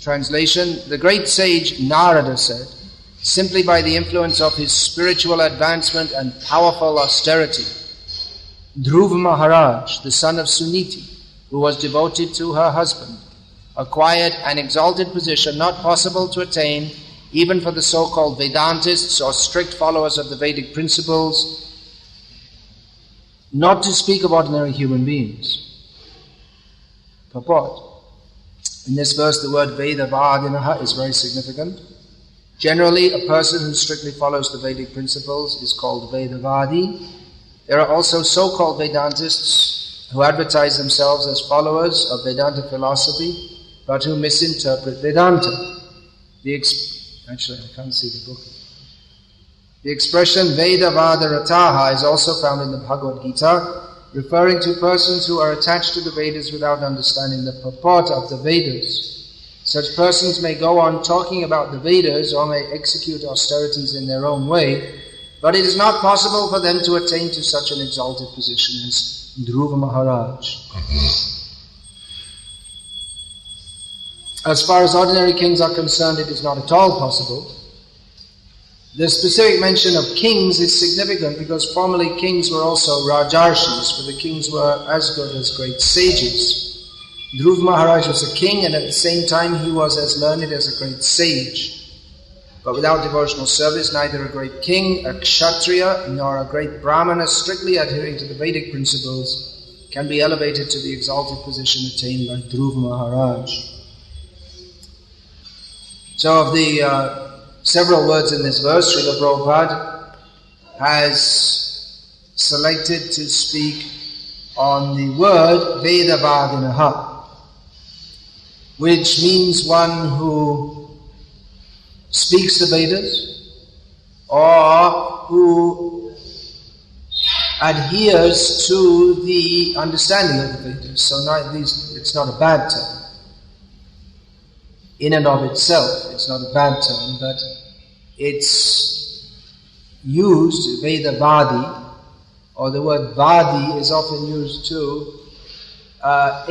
Translation: the great sage Narada said, simply by the influence of his spiritual advancement and powerful austerity, Dhruva Maharaj, the son of Suniti, who was devoted to her husband, acquired an exalted position not possible to attain even for the so-called Vedantists or strict followers of the Vedic principles, not to speak of ordinary human beings. Purport. In this verse, the word Vedavadinaha is very significant. Generally, a person who strictly follows the Vedic principles is called Vedavadi. There are also so-called Vedantists who advertise themselves as followers of Vedanta philosophy, but who misinterpret Vedanta. Actually, I can't see the book. The expression Vedavadarataha is also found in the Bhagavad Gita, referring to persons who are attached to the Vedas without understanding the purport of the Vedas. Such persons may go on talking about the Vedas or may execute austerities in their own way, but it is not possible for them to attain to such an exalted position as Dhruva Maharaj. As far as ordinary kings are concerned, it is not at all possible. The specific mention of kings is significant because formerly kings were also Rajarshis, for the kings were as good as great sages. Dhruva Maharaj was a king, and at the same time he was as learned as a great sage. But without devotional service, neither a great king, a kshatriya, nor a great brahmana strictly adhering to the Vedic principles can be elevated to the exalted position attained by Dhruva Maharaj. So of the several words in this verse, Srila Prabhupada has selected to speak on the word Vedavadinaha, which means one who speaks the Vedas or who adheres to the understanding of the Vedas. So it's not a bad term. In and of itself, it's not a bad term, but it's used, Vedavadi, or the word Vadi is often used to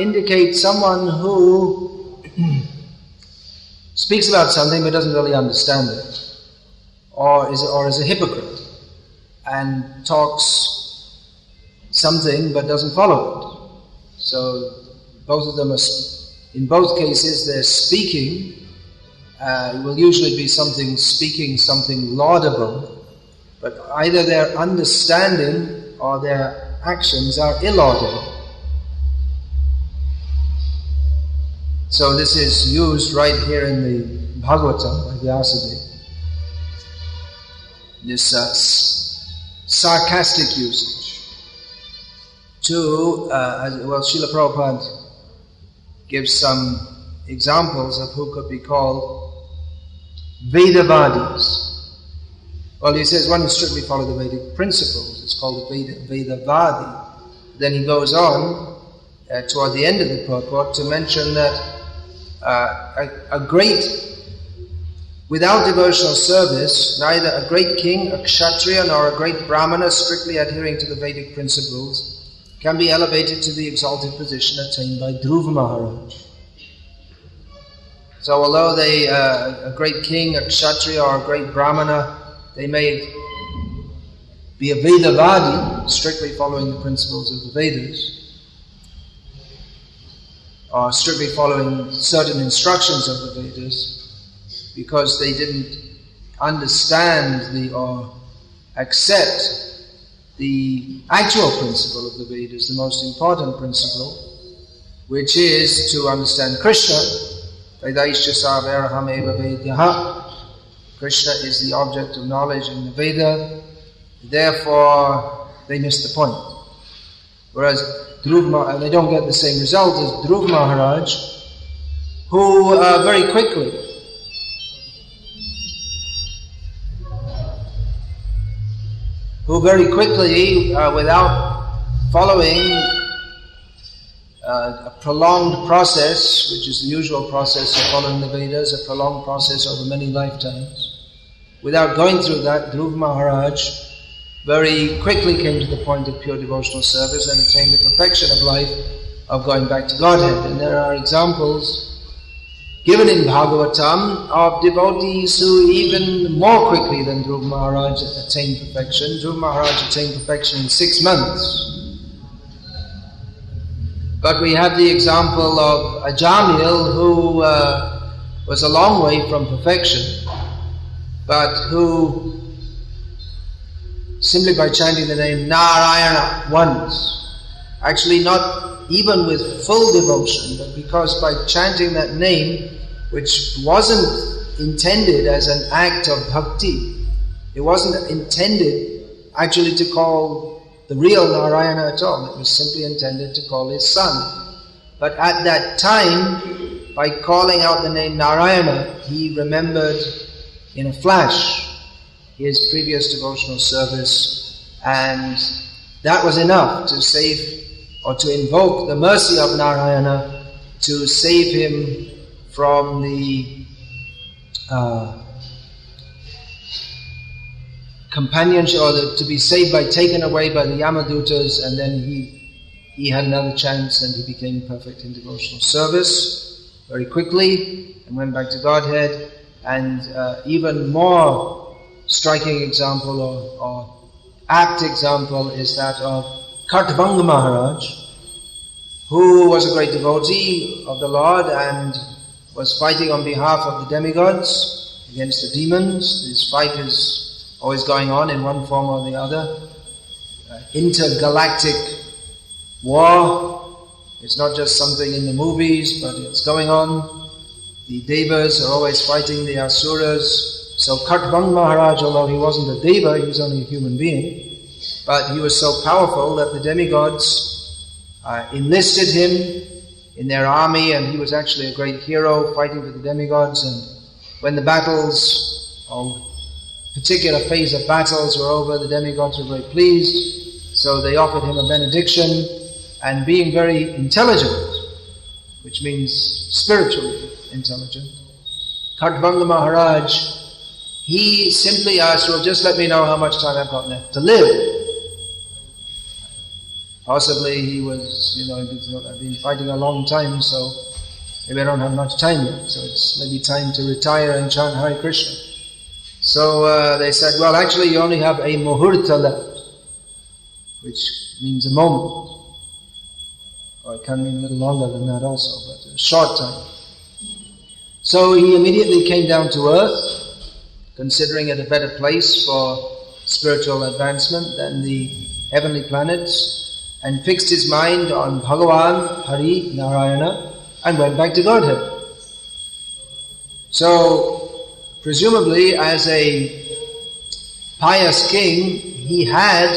indicate someone who speaks about something but doesn't really understand it, or is a hypocrite and talks something but doesn't follow it. So both of them are. In both cases, their speaking will usually be speaking something laudable, but either their understanding or their actions are illaudable. So this is used right here in the Bhagavatam by Vyasadeva. This sarcastic usage to, Srila Prabhupada gives some examples of who could be called Vedavadis. Well, he says one who strictly follows the Vedic principles is called a Vedavadi. Then he goes on toward the end of the purport to mention that without devotional service, neither a great king, a kshatriya, nor a great brahmana strictly adhering to the Vedic principles can be elevated to the exalted position attained by Dhruva Maharaj. So although a great king, a kshatriya, or a great brahmana, they may be a Vedavadi, strictly following the principles of the Vedas, or strictly following certain instructions of the Vedas, because they didn't understand or accept the actual principle of the Vedas, the most important principle, which is to understand Krishna. Vedaisya savaraham eva vedyaha. Krishna is the object of knowledge in the Veda. Therefore, they miss the point. Whereas they don't get the same result as Dhruva Maharaj, who very quickly without following a prolonged process, which is the usual process of following the Vedas, a prolonged process over many lifetimes, without going through that, Dhruva Maharaj very quickly came to the point of pure devotional service and attained the perfection of life of going back to Godhead. And there are examples given in Bhagavatam of devotees who even more quickly than Dhruva Maharaj attained perfection. Dhruva Maharaj attained perfection in 6 months. But we have the example of Ajamil, who was a long way from perfection, but who simply by chanting the name Narayana once, actually not even with full devotion, but because by chanting that name, which wasn't intended as an act of bhakti, it wasn't intended actually to call the real Narayana at all, it was simply intended to call his son. But at that time, by calling out the name Narayana, he remembered in a flash his previous devotional service, and that was enough to save or to invoke the mercy of Narayana to save him from the companionship, or to be saved by taken away by the Yamadutas, and then he had another chance and he became perfect in devotional service very quickly and went back to Godhead. And even more striking example or apt example is that of Kartavanga Maharaj, who was a great devotee of the Lord and was fighting on behalf of the demigods against the demons. His fight is always going on in one form or the other. Intergalactic war. It's not just something in the movies, but it's going on. The Devas are always fighting the Asuras. So Kartavanga Maharaj, although he wasn't a Deva, he was only a human being, but he was so powerful that the demigods enlisted him in their army, and he was actually a great hero fighting for the demigods. And when the battles, or particular phase of battles were over, the demigods were very pleased, so they offered him a benediction, and being very intelligent, which means spiritually intelligent, Kartavanga Maharaj, he simply asked, well, just let me know how much time I've got left to live. Possibly he was, I've been fighting a long time, so maybe I don't have much time left, so it's maybe time to retire and chant Hare Krishna. So they said, well, actually you only have a muhurta left, which means a moment. Or it can mean a little longer than that also, but a short time. So he immediately came down to earth, considering it a better place for spiritual advancement than the heavenly planets, and fixed his mind on Bhagavan, Hari, Narayana, and went back to Godhead. So, presumably, as a pious king, he had,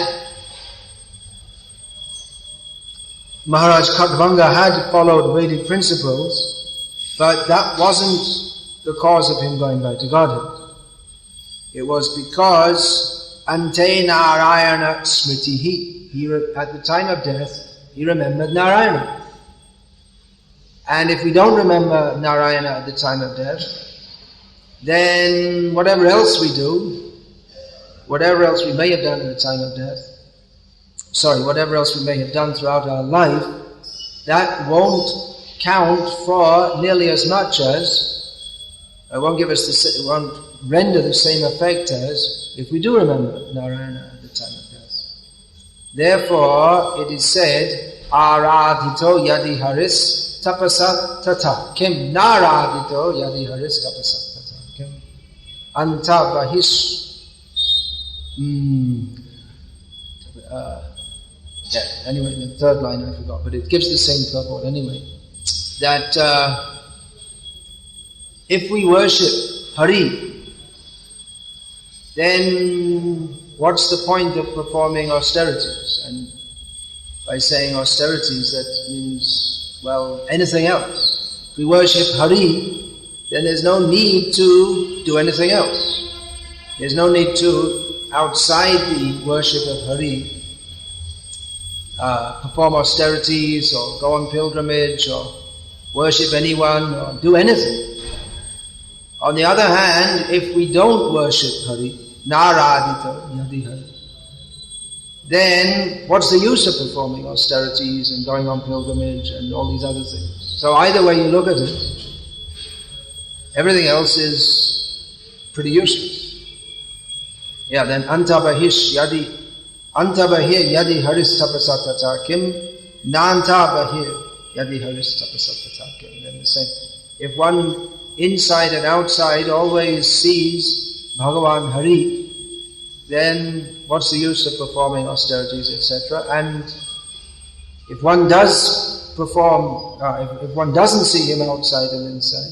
Maharaj Kartavanga had followed Vedic principles, but that wasn't the cause of him going back to Godhead. It was because Ante Narayana Smritihi. At the time of death, he remembered Narayana. And if we don't remember Narayana at the time of death, then whatever else we do, whatever else we may have done at the time of death, whatever else we may have done throughout our life, that won't count for nearly as much as, it won't render the same effect as if we do remember Narayana at the time of death. Therefore, it is said, Aradhito yadi haris tapasa tata. Kim naradhito yadi haris tapasa tata. Kim antabahish. Anyway, the third line I forgot, but it gives the same purport anyway. That if we worship Hari, then what's the point of performing austerities? And by saying austerities, that means, well, anything else. If we worship Hari, then there's no need to do anything else. There's no need to, outside the worship of Hari, perform austerities or go on pilgrimage or worship anyone or do anything. On the other hand, if we don't worship Hari, Naradhita yadihari, then what's the use of performing austerities and going on pilgrimage and all these other things? So either way you look at it, Everything else is pretty useless. Yeah, then antabahir yadi haris tapasatata kim nantabahir yadi haris tapasatata kim. Then the same. If one inside and outside always sees Bhagavan Hari, then what's the use of performing austerities, etc.? And if one does perform, if one doesn't see him outside and inside,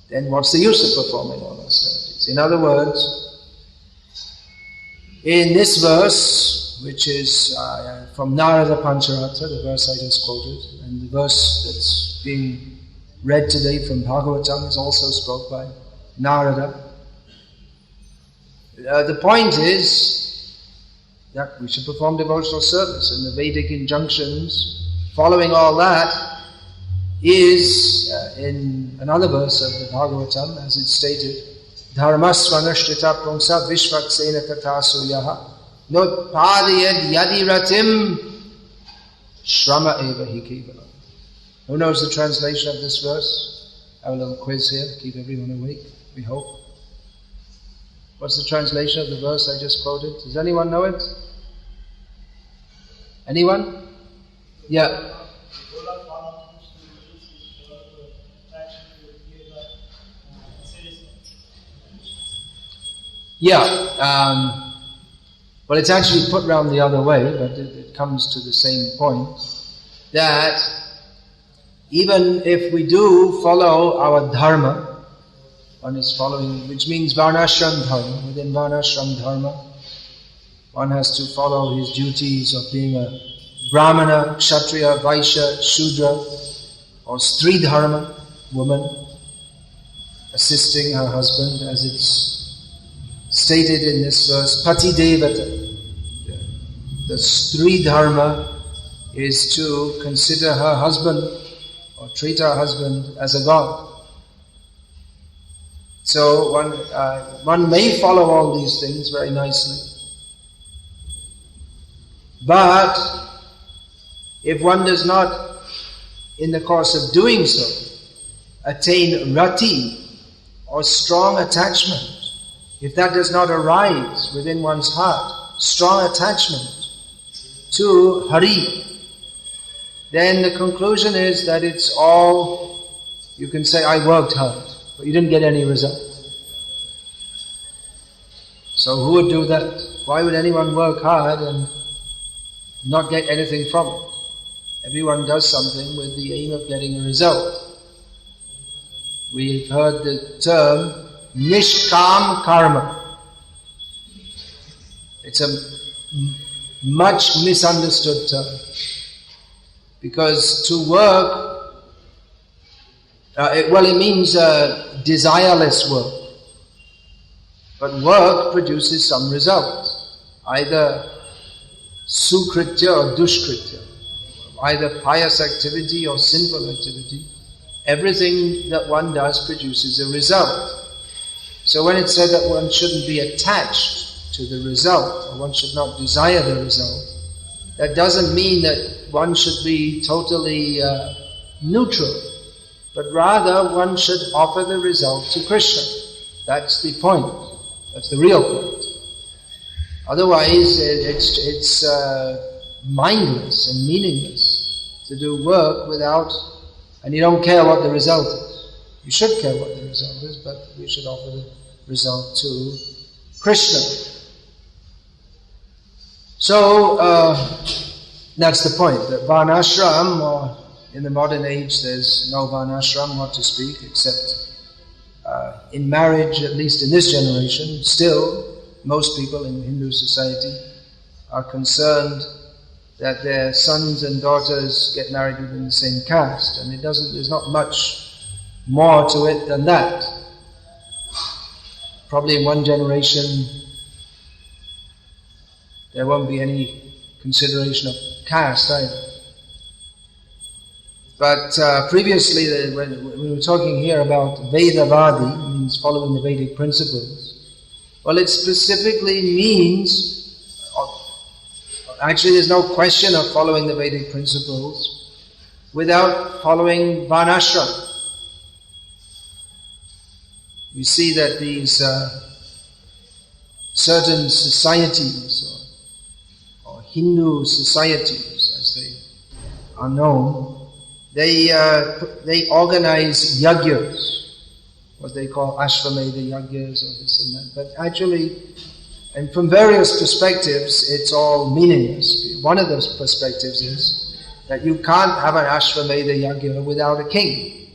then what's the use of performing all austerities? In other words, in this verse, which is from Narada Pancharatra, the verse I just quoted, and the verse that's being read today from Bhagavatam is also spoke by Narada. The point is that we should perform devotional service, and the Vedic injunctions following all that is in another verse of the Bhagavatam, as it's stated, Dharmasvanashtita pumsa vishvaksena tatasuyaha notpadiyad yadiratim shrama eva hi kevalam. Who knows the translation of this verse? Have a little quiz here, keep everyone awake, we hope. What's the translation of the verse I just quoted? Does anyone know it? Anyone? Yeah. Yeah. Well, it's actually put round the other way, but it comes to the same point. That even if we do follow our dharma, one is following, which means varnashram dharma. Within varnashram dharma, one has to follow his duties of being a brahmana, kshatriya, vaishya, shudra, or stri dharma, woman, assisting her husband, as it's stated in this verse, pati devata. The stri dharma is to consider her husband or treat her husband as a god. So one may follow all these things very nicely, but if one does not, in the course of doing so, attain rati or strong attachment, if that does not arise within one's heart, strong attachment to Hari, then the conclusion is that it's all, you can say, I worked hard, but you didn't get any result. So who would do that? Why would anyone work hard and not get anything from it? Everyone does something with the aim of getting a result. We've heard the term nishkam karma. It's a much misunderstood term. Because to work, it means desireless work. But work produces some result, either sukritya or dushkritya, either pious activity or sinful activity. Everything that one does produces a result. So when it's said that one shouldn't be attached to the result, or one should not desire the result, that doesn't mean that one should be totally neutral, but rather one should offer the result to Krishna. That's the point. That's the real point. Otherwise, it's mindless and meaningless to do work without, and you don't care what the result is. You should care what the result is, but we should offer the result to Krishna. So, that's the point, that varnashram, or in the modern age there's no varnashram, what to speak, except in marriage, at least in this generation, still most people in Hindu society are concerned that their sons and daughters get married within the same caste, and there's not much more to it than that. Probably in one generation there won't be any consideration of caste either. But previously, when we were talking here about Vedavadi, means following the Vedic principles, well, it specifically means, actually there's no question of following the Vedic principles without following Varnashram. we see that these certain societies or Hindu societies, as they are known, they organize yagyas, what they call Ashvamedha yagyas or this and that. But actually, and from various perspectives, it's all meaningless. One of those perspectives is that you can't have an Ashvamedha yagya without a king.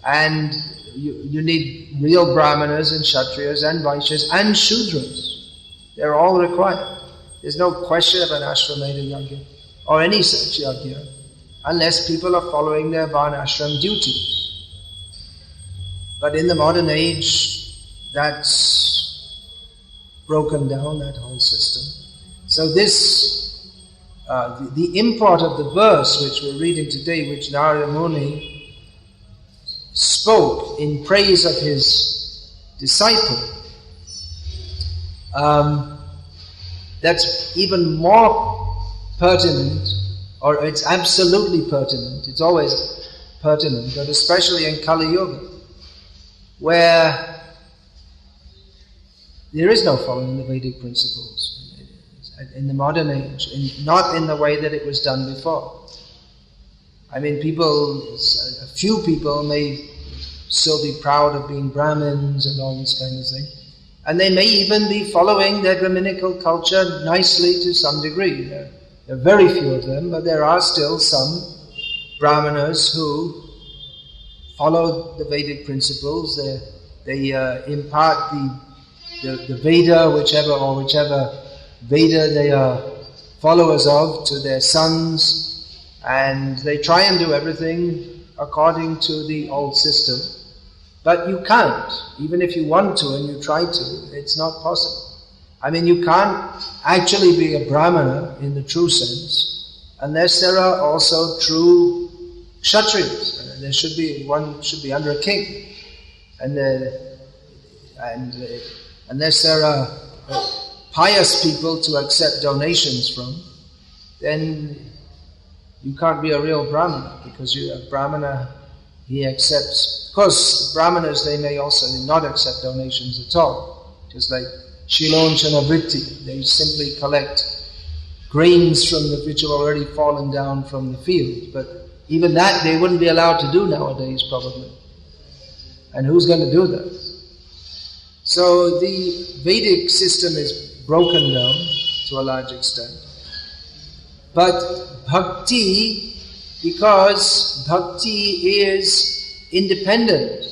And you need real Brahmanas and Kshatriyas and Vaishyas and Shudras. They're all required. There's no question of an Ashvamedha yagya or any such yagya unless people are following their varnashram duties. But in the modern age, that's broken down, that whole system. So this, the import of the verse which we're reading today, which Narada Muni spoke in praise of his disciple, that's even more pertinent, or it's absolutely pertinent, it's always pertinent, but especially in Kali Yuga, where there is no following the Vedic principles in the modern age, not in the way that it was done before. I mean, a few people may still be proud of being Brahmins and all this kind of thing. And they may even be following their Brahminical culture nicely to some degree. There are very few of them, but there are still some Brahmanas who follow the Vedic principles. They impart the Veda, whichever Veda they are followers of, to their sons, and they try and do everything according to the old system. But you can't, even if you want to and you try to, it's not possible. I mean, you can't actually be a Brahmana in the true sense unless there are also true Kshatriyas. One should be under a king. And unless there are pious people to accept donations from, then you can't be a real Brahmana, because a Brahmana, he accepts. Of course, Brahmanas, they may also not accept donations at all. Just like Shilonchana Vritti, they simply collect grains from which have already fallen down from the field. But even that they wouldn't be allowed to do nowadays, probably. And who's going to do that? So the Vedic system is broken down to a large extent. But bhakti, because bhakti is independent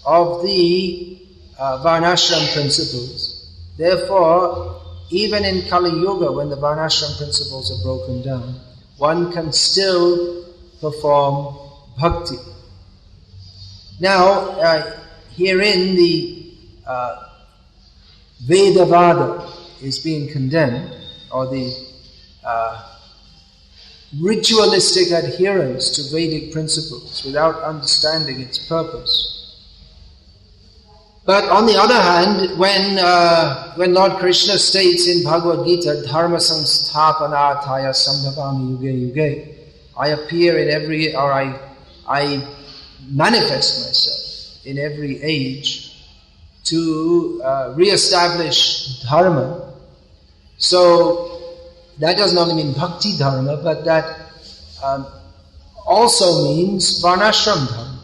of the varnashram principles, therefore, even in Kali Yuga, when the varnashram principles are broken down, one can still perform bhakti. Now, herein the Vedavada is being condemned, or the ritualistic adherence to Vedic principles without understanding its purpose. But on the other hand, when Lord Krishna states in Bhagavad Gita, Dharma samsthapanarthaya sambhavami yuge yuge, I appear in every, or I manifest myself in every age to re-establish dharma. So that doesn't only mean bhakti dharma, but that also means varnashram dharma.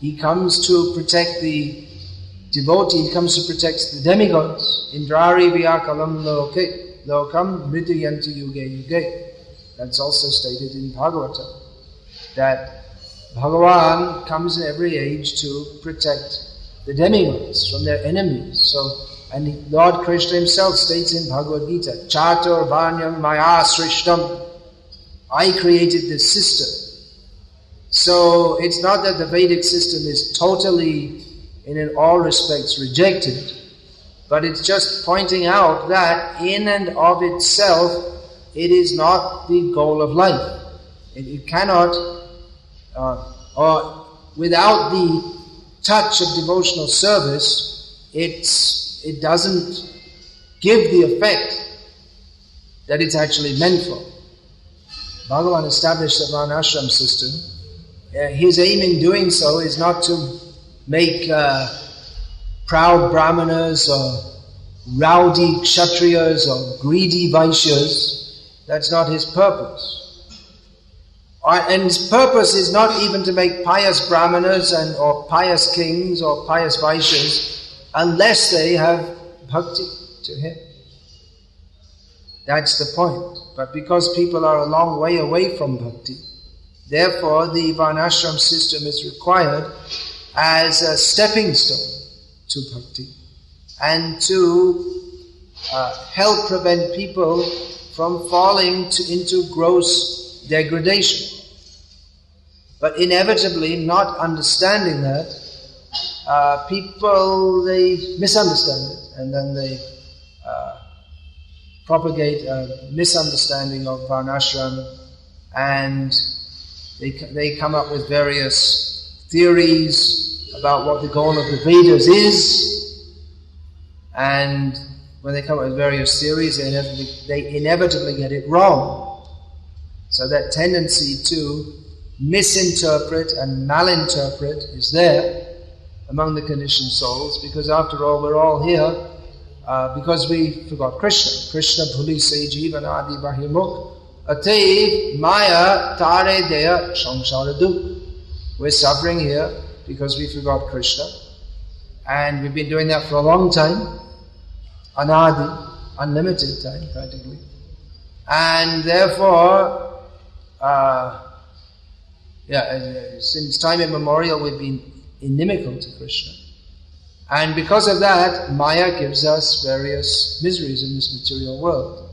He comes to protect the devotee, he comes to protect the demigods. Indrari vyakalam lokam mritayanti yuge yuge. That's also stated in Bhagavatam, that Bhagavan comes in every age to protect the demigods from their enemies. So, and Lord Krishna himself states in Bhagavad Gita, Chatur Vanyam Maya Srishtam, I created this system. So it's not that the Vedic system is totally, in all respects, rejected, but it's just pointing out that in and of itself, it is not the goal of life. It cannot, or without the touch of devotional service, it doesn't give the effect that it's actually meant for. Bhagavan established the varnashram system. His aim in doing so is not to make proud brahmanas or rowdy kshatriyas or greedy vaishyas. That's not his purpose. And his purpose is not even to make pious brahmanas or pious kings or pious vaishyas unless they have bhakti to him. That's the point. But because people are a long way away from bhakti, therefore the varnashram system is required as a stepping stone to bhakti and to help prevent people from falling into gross degradation. But inevitably, not understanding that, people, they misunderstand it, and then they propagate a misunderstanding of varnashram, and they come up with various theories about what the goal of the Vedas is, and when they come up with various theories, they inevitably get it wrong. So that tendency to misinterpret and malinterpret is there among the conditioned souls, because after all, we're all here because we forgot Krishna. Krishna bhuli se jivan adi bahimukh ateiv maya tare deya samsara dukh. We're suffering here because we forgot Krishna, and we've been doing that for a long time, anadi, unlimited time practically, and therefore since time immemorial we've been inimical to Krishna. And because of that, Maya gives us various miseries in this material world.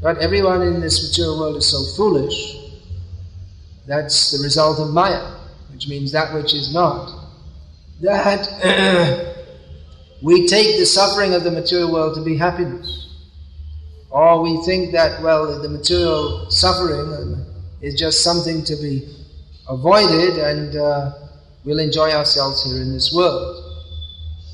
But everyone in this material world is so foolish, that's the result of Maya, which means that which is not. That we take the suffering of the material world to be happiness. Or we think that, well, the material suffering is just something to be avoided, and we'll enjoy ourselves here in this world.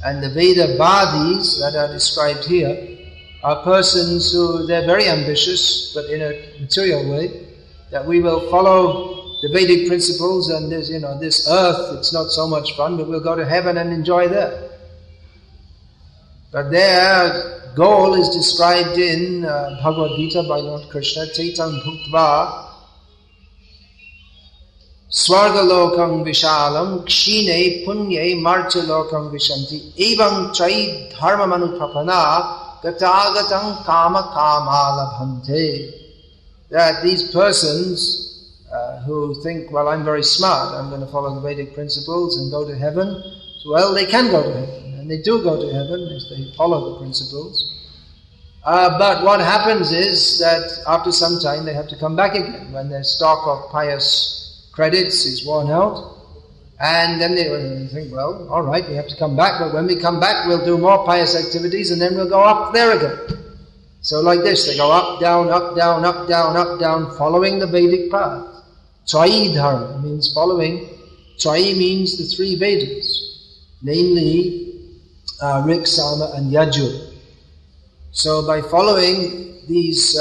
And the Vedavadis that are described here are persons who, they're very ambitious, but in a material way, that we will follow the Vedic principles, and this, this earth, it's not so much fun, but we'll go to heaven and enjoy that. But their goal is described in Bhagavad Gita by Lord Krishna, Chaitan Bhuktva Swargalokam Vishalam Kshine Punye Marchalokam Vishanti Evam Chai Dharmamanupapana Gatagatam Kama Kama Labhante. That these persons who think, well, I'm very smart, I'm going to follow the Vedic principles and go to heaven, so, well, they can go to heaven, and they do go to heaven if they follow the principles. But what happens is that after some time they have to come back again when their stock of pious credits is worn out, and then they think, well, all right, we have to come back, but when we come back we'll do more pious activities and then we'll go up there again. So like this, they go up, down, up, down, up, down, up, down, following the Vedic path. Trayi dharma means following. Trayi means the three Vedas, namely Rik, Sama and Yajur. So by following these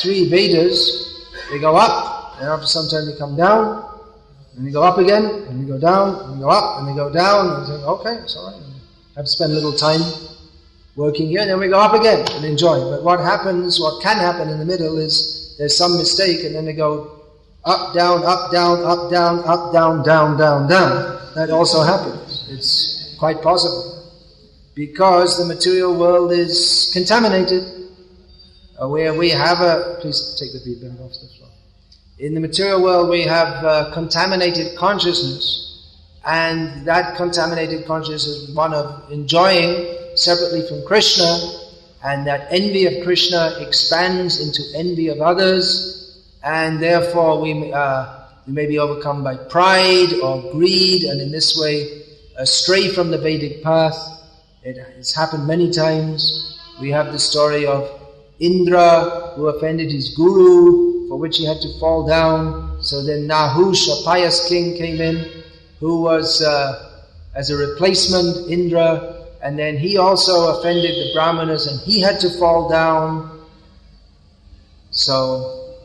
three Vedas, they go up, and after some time they come down, and we go up again, and we go down, and we go up, and we go down, and we think, okay, it's all right. I have to spend a little time working here, and then we go up again and enjoy. But what can happen in the middle is there's some mistake, and then they go up, down, up, down, up, down, up, down, down, down, down. That also happens. It's quite possible. Because the material world is contaminated, where we have please take the feedback off the floor. In the material world we have contaminated consciousness, and that contaminated consciousness is one of enjoying separately from Krishna, and that envy of Krishna expands into envy of others, and therefore we may be overcome by pride or greed, and in this way stray from the Vedic path. It's happened many times. We have the story of Indra who offended his guru, for which he had to fall down. So then Nahush, a pious king, came in, who was as a replacement Indra, and then he also offended the Brahmanas, and he had to fall down. So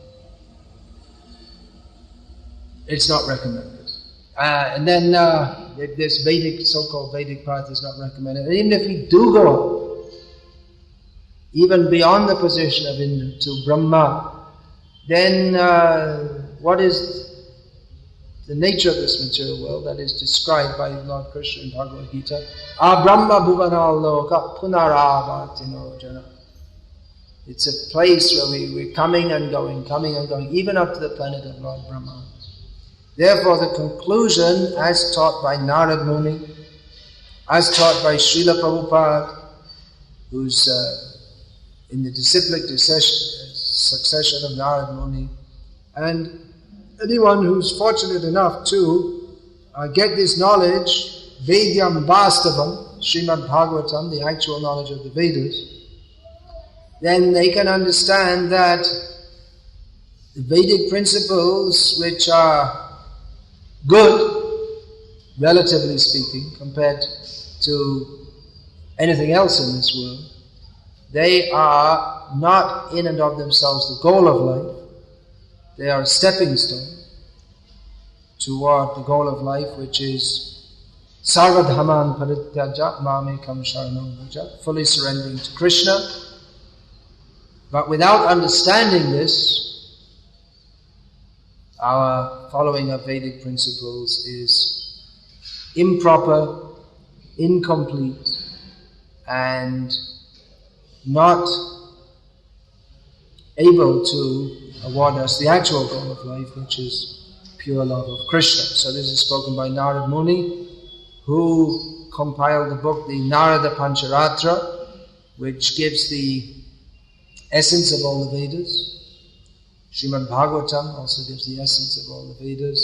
it's not recommended. And then this Vedic, so-called Vedic path is not recommended. And even if we do go up, even beyond the position of Indra to Brahma, then what is the nature of this material world that is described by Lord Krishna in Bhagavad Gita? Brahma bhuvanal loka punaravartino jana. It's a place where we're coming and going, even up to the planet of Lord Brahma. Therefore, the conclusion, as taught by Narad Muni, as taught by Srila Prabhupada, who's in the disciplic succession of Narad Muni, and anyone who's fortunate enough to get this knowledge, Vedyam Vastavam, Srimad Bhagavatam, the actual knowledge of the Vedas, then they can understand that the Vedic principles, which are good, relatively speaking, compared to anything else in this world, they are not in and of themselves the goal of life. They are a stepping stone toward the goal of life, which is Sarvadhaman Parityaja Mamekam Sharanam Vraja, fully surrendering to Krishna. But without understanding this, our following of Vedic principles is improper, incomplete, and not able to award us the actual goal of life, which is pure love of Krishna. So this is spoken by Narad Muni, who compiled the book, the Narada Pancharatra, which gives the essence of all the Vedas. Srimad Bhagavatam also gives the essence of all the Vedas,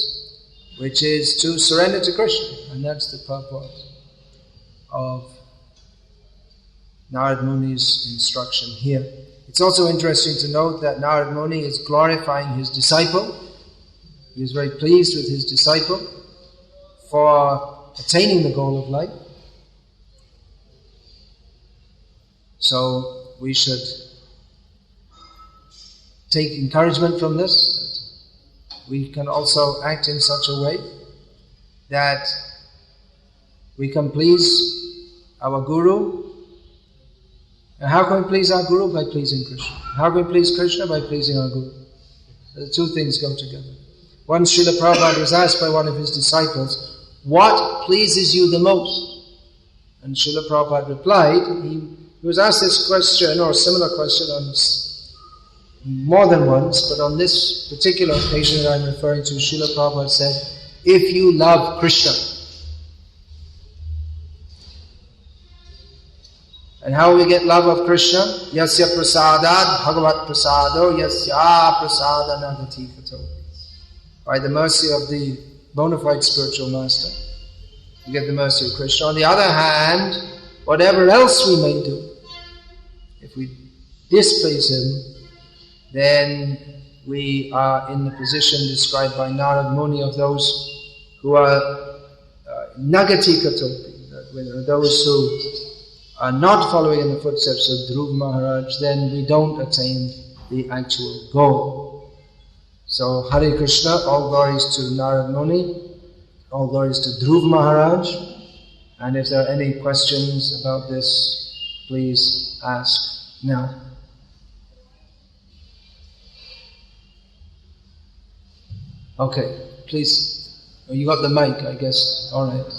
which is to surrender to Krishna. And that's the purport of Narad Muni's instruction here. It's also interesting to note that Narad Muni is glorifying his disciple. He is very pleased with his disciple for attaining the goal of life. So we should take encouragement from this, that we can also act in such a way that we can please our Guru. And how can we please our Guru? By pleasing Krishna. How can we please Krishna? By pleasing our Guru. The two things go together. Once Srila Prabhupada was asked by one of his disciples, what pleases you the most? And Srila Prabhupada replied, he was asked this question or a similar question on more than once, but on this particular occasion that I'm referring to, Srila Prabhupada said, if you love Krishna. And how we get love of Krishna? Yasya prasadad bhagavat prasado yasya prasada nagati kato. By the mercy of the bona fide spiritual master, you get the mercy of Krishna. On the other hand, whatever else we may do, if we displease him, then we are in the position described by Narad Muni of those who are nagati katopi, those who are not following in the footsteps of Dhruv Maharaj, then we don't attain the actual goal. So Hare Krishna, all glories to Narad Muni, all glories to Dhruv Maharaj, and if there are any questions about this, please ask now. Okay, please. Oh, you got the mic, I guess. All right.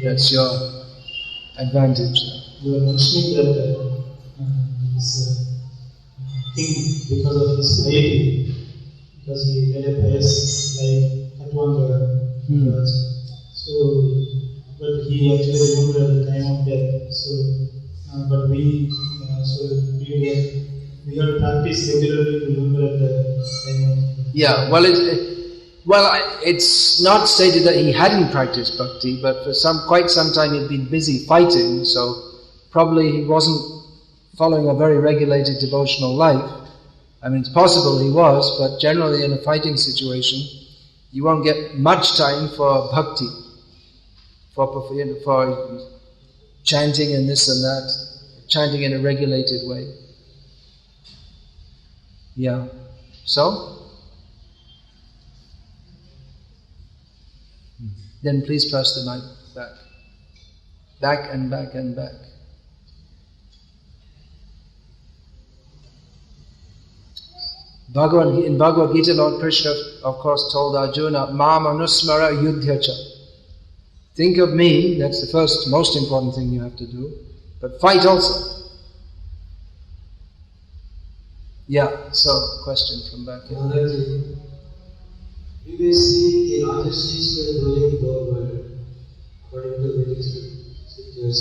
That's your advantage. You were mentioning that this king, because of his piety, because he made a pious life at one so, but he actually remembered at the time of death. So, but we have to practice regularly to remember at the time of death. Yeah, it's not stated that he hadn't practiced bhakti, but for quite some time he'd been busy fighting, so probably he wasn't following a very regulated devotional life. I mean, it's possible he was, but generally in a fighting situation, you won't get much time for bhakti, for chanting and this and that, chanting in a regulated way. Yeah. So? Then please pass the mic back. Back and back and back. In Bhagavad Gita, Lord Krishna, of course, told Arjuna, Mam anusmara yudhyacha. Think of me, that's the first, most important thing you have to do, but fight also. Yeah, so, question from back here. Previously, the Rajashis were ruling the world according to Vedic scriptures,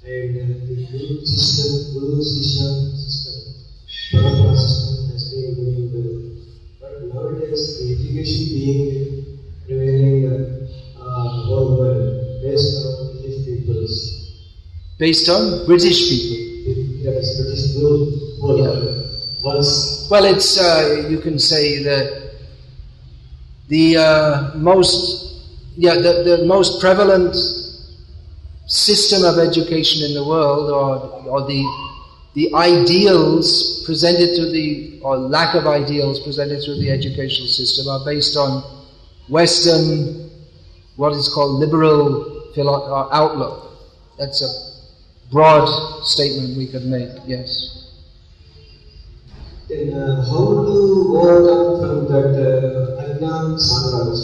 and the new system, Guru Sishya system, Parampara system has been ruling the world. But nowadays, the education being prevailing the whole world based on British peoples. Based on British people? Yes, British rule whole world. Well, it's, you can say that the most prevalent system of education in the world, or the ideals presented to or lack of ideals presented through the educational system are based on Western, what is called liberal outlook. That's a broad statement we could make, yes. Then how to overcome from that Ajnan Samraj?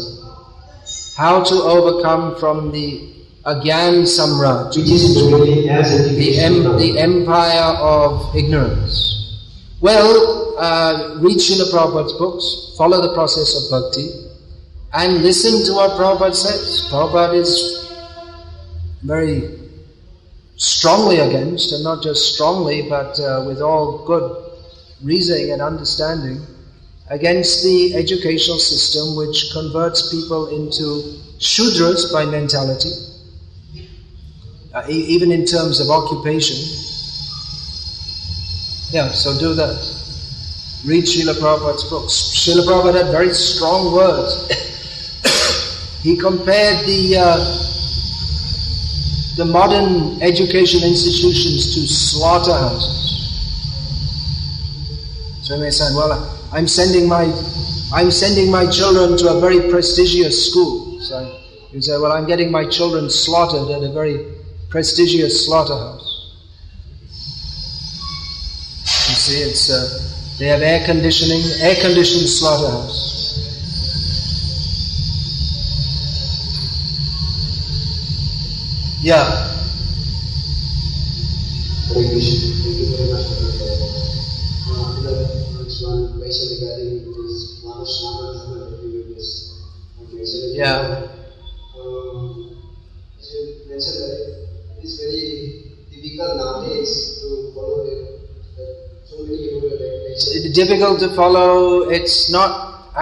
How to overcome from the Agyan Samraj, Which is really as education. the empire of ignorance. Well, read Srila Prabhupada's books, follow the process of bhakti, and listen to what Prabhupada says. Prabhupada is very strongly against, and not just strongly, but with all good reasoning and understanding, against the educational system which converts people into Shudras by mentality, even in terms of occupation. Yeah, so do that. Read Srila Prabhupada's books. Srila Prabhupada had very strong words. He compared the modern education institutions to slaughterhouses. So you may say, well, I'm sending my children to a very prestigious school. So you say, well, I'm getting my children slaughtered at a very prestigious slaughterhouse. You see, it's they have air-conditioned slaughterhouse. Yeah. Yeah. It's very difficult nowadays to follow so many It's difficult to follow. It's not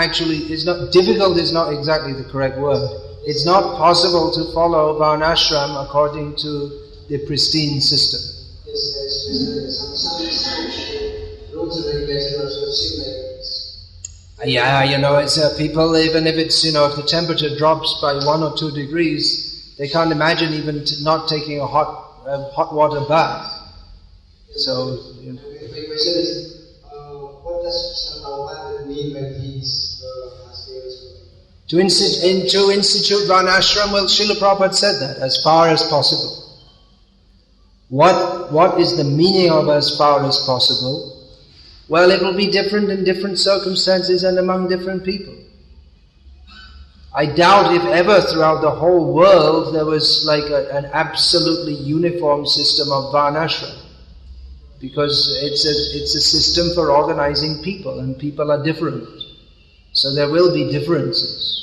difficult is not exactly the correct word. It's not possible to follow Varnashram according to the pristine system. Yeah, it's people, even if it's, if the temperature drops by 1 or 2 degrees, they can't imagine even not taking a hot water bath. So, my question is, what does Prabhupada mean when he's asking us to institute Varnashram? Well, Srila Prabhupada said that, as far as possible. What is the meaning of as far as possible? Well, it will be different in different circumstances and among different people. I doubt if ever throughout the whole world there was like an absolutely uniform system of Varnashram. Because it's a system for organizing people, and people are different. So there will be differences.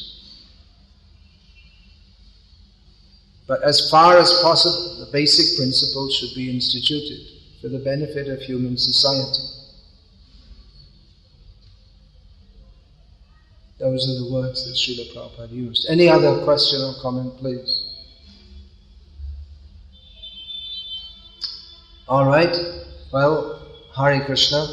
But as far as possible, the basic principles should be instituted for the benefit of human society. Those are the words that Srila Prabhupada used. Any other question or comment, please? All right. Well, Hare Krishna.